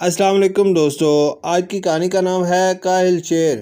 السلام علیکم دوستو، آج کی کہانی کا نام ہے کاہل شیر۔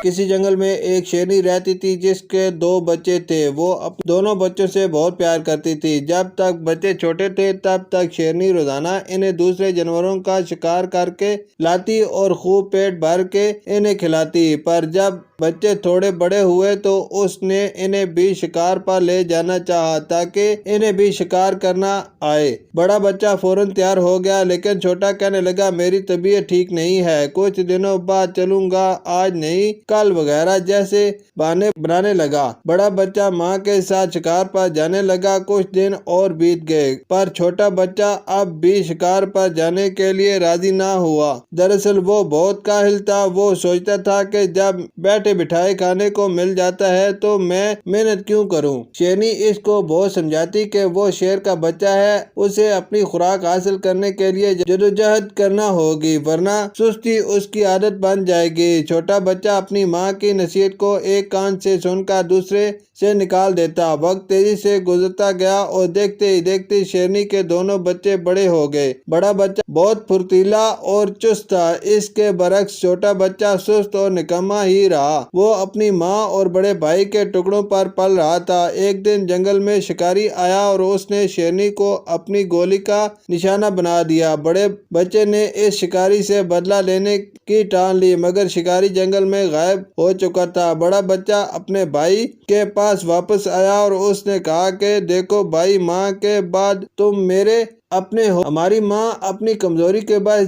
کسی جنگل میں ایک شیرنی رہتی تھی جس کے 2 بچے تھے۔ وہ اپنے دونوں بچوں سے بہت پیار کرتی تھی۔ جب تک بچے چھوٹے تھے تب تک شیرنی روزانہ انہیں دوسرے جانوروں کا شکار کر کے لاتی اور خوب پیٹ بھر کے انہیں کھلاتی، پر جب بچے تھوڑے بڑے ہوئے تو اس نے انہیں بھی شکار پر لے جانا چاہا تاکہ انہیں بھی شکار کرنا آئے۔ بڑا بچہ فوراً تیار ہو گیا، لیکن چھوٹا کہنے لگا میری طبیعت ٹھیک نہیں ہے، کچھ دنوں بعد چلوں گا، آج نہیں کل وغیرہ جیسے بہانے بنانے لگا۔ بڑا بچہ ماں کے ساتھ شکار پر جانے لگا۔ کچھ دن اور بیت گئے، پر چھوٹا بچہ اب بھی شکار پر جانے کے لیے راضی نہ ہوا۔ دراصل وہ بہت کاہل تھا۔ وہ سوچتا تھا کہ جب بیٹھے بٹھائے کھانے کو مل جاتا ہے تو میں محنت کیوں کروں۔ شیرنی اس کو بہت سمجھاتی کہ وہ شیر کا بچہ ہے، اسے اپنی خوراک حاصل کرنے کے لیے جدوجہد کرنا ہوگی، ورنہ سستی اس کی عادت بن جائے گی۔ چھوٹا بچہ اپنی ماں کی نصیحت کو ایک کان سے سن کر دوسرے سے نکال دیتا۔ وقت تیزی سے گزرتا گیا اور دیکھتے ہی دیکھتے شیرنی کے دونوں بچے بڑے ہو گئے۔ بڑا بچہ بہت پھرتیلا اور چست تھا، اس کے برعکس چھوٹا بچہ سست اور نکما ہی رہا۔ وہ اپنی ماں اور بڑے بھائی کے ٹکڑوں پر پل رہا تھا۔ ایک دن جنگل میں شکاری آیا اور اس نے شیرنی کو اپنی گولی کا نشانہ بنا دیا۔ بڑے بچے نے اس شکاری سے بدلہ لینے کی ٹھان لی، مگر شکاری جنگل میں غائب ہو چکا تھا۔ بڑا بچہ اپنے بھائی کے پاس واپس آیا اور اس نے کہا کہ دیکھو بھائی، ماں کے بعد تم میرے اپنے ہو۔ ہماری ماں اپنی کمزوری کے باعث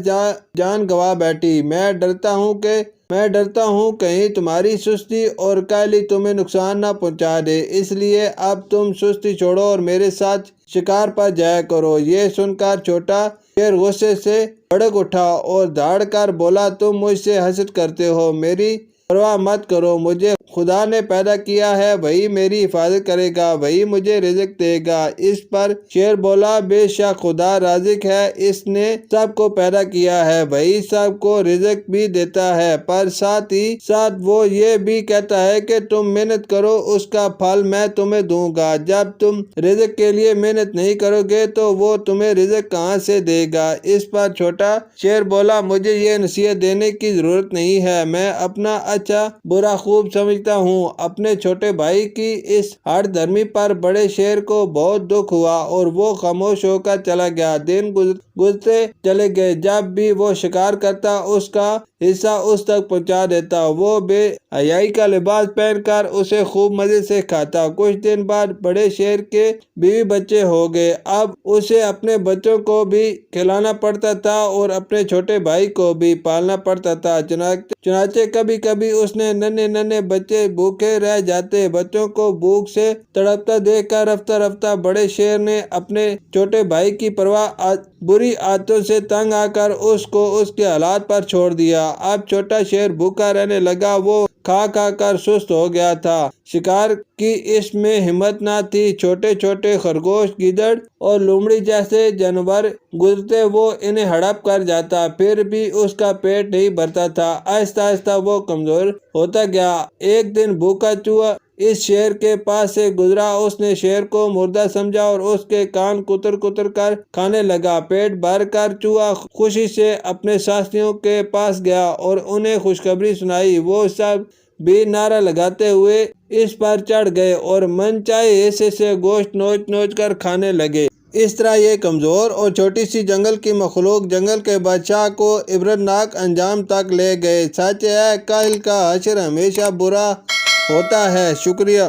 جان گنوا بیٹھی۔ میں ڈرتا ہوں کہیں تمہاری سستی اور کاہلی تمہیں نقصان نہ پہنچا دے، اس لیے اب تم سستی چھوڑو اور میرے ساتھ شکار پر جایا کرو۔ یہ سن کر چھوٹا شیر غصے سے بھڑک اٹھا اور دھاڑ کر بولا تم مجھ سے حسد کرتے ہو، میری پرواہ مت کرو، مجھے خدا نے پیدا کیا ہے، وہی میری حفاظت کرے گا، وہی مجھے رزق دے گا۔ اس پر شیر بولا بے شک خدا رازق ہے، اس نے سب کو پیدا کیا ہے، وہی سب کو رزق بھی دیتا ہے، پر ساتھ ہی ساتھ وہ یہ بھی کہتا ہے کہ تم محنت کرو، اس کا پھل میں تمہیں دوں گا۔ جب تم رزق کے لیے محنت نہیں کرو گے تو وہ تمہیں رزق کہاں سے دے گا؟ اس پر چھوٹا شیر بولا مجھے یہ نصیحت دینے کی ضرورت نہیں ہے، میں اپنا اچھا برا خوب سمجھتا ہوں۔ اپنے چھوٹے بھائی کی اس ہٹ دھرمی پر بڑے شیر کو بہت دکھ ہوا اور وہ خاموش ہو کر چلا گیا۔ دن گزرتے چلے گئے، جب بھی وہ شکار کرتا اس کا حصہ اس تک پہنچا دیتا۔ وہ بے حیائی کا لباس پہن کر اسے خوب مزے سے کھاتا۔ کچھ دن بعد بڑے شیر کے بیوی بچے ہو گئے۔ اب اسے اپنے بچوں کو بھی کھلانا پڑتا تھا اور اپنے چھوٹے بھائی کو بھی پالنا پڑتا تھا۔ چنانچہ کبھی کبھی اس نے ننھے بچے بھوکے رہ جاتے۔ بچوں کو بھوک سے تڑپتا دیکھ کر رفتہ رفتہ بڑے شیر نے اپنے چھوٹے بھائی کی بری عادتوں سے تنگ آ کر اس کو اس کے حالات پر چھوڑ دیا۔ اب چھوٹا شیر بھوکا رہنے لگا، وہ کھا کر سست ہو گیا تھا۔ شکار کی اس میں ہمت نہ تھی۔ چھوٹے چھوٹے خرگوش، گیدڑ اور لومڑی جیسے جانور گزرتے وہ انہیں ہڑپ کر جاتا، پھر بھی اس کا پیٹ نہیں بھرتا تھا۔ آہستہ آہستہ وہ کمزور ہوتا گیا۔ ایک دن بھوکا چوہا اس شیر کے پاس سے گزرا، اس نے شیر کو مردہ سمجھا اور اس کے کان کتر کتر کر کھانے لگا۔ پیٹ بھر کر چوہا خوشی سے اپنے ساتھیوں کے پاس گیا اور انہیں خوشخبری سنائی۔ وہ سب بھی نعرہ لگاتے ہوئے اس پر چڑھ گئے اور من چاہے حصے سے گوشت نوچ نوچ کر کھانے لگے۔ اس طرح یہ کمزور اور چھوٹی سی جنگل کی مخلوق جنگل کے بادشاہ کو عبرتناک انجام تک لے گئے۔ سچ ہے کاہل کا حشر ہمیشہ برا ہوتا ہے۔ شکریہ۔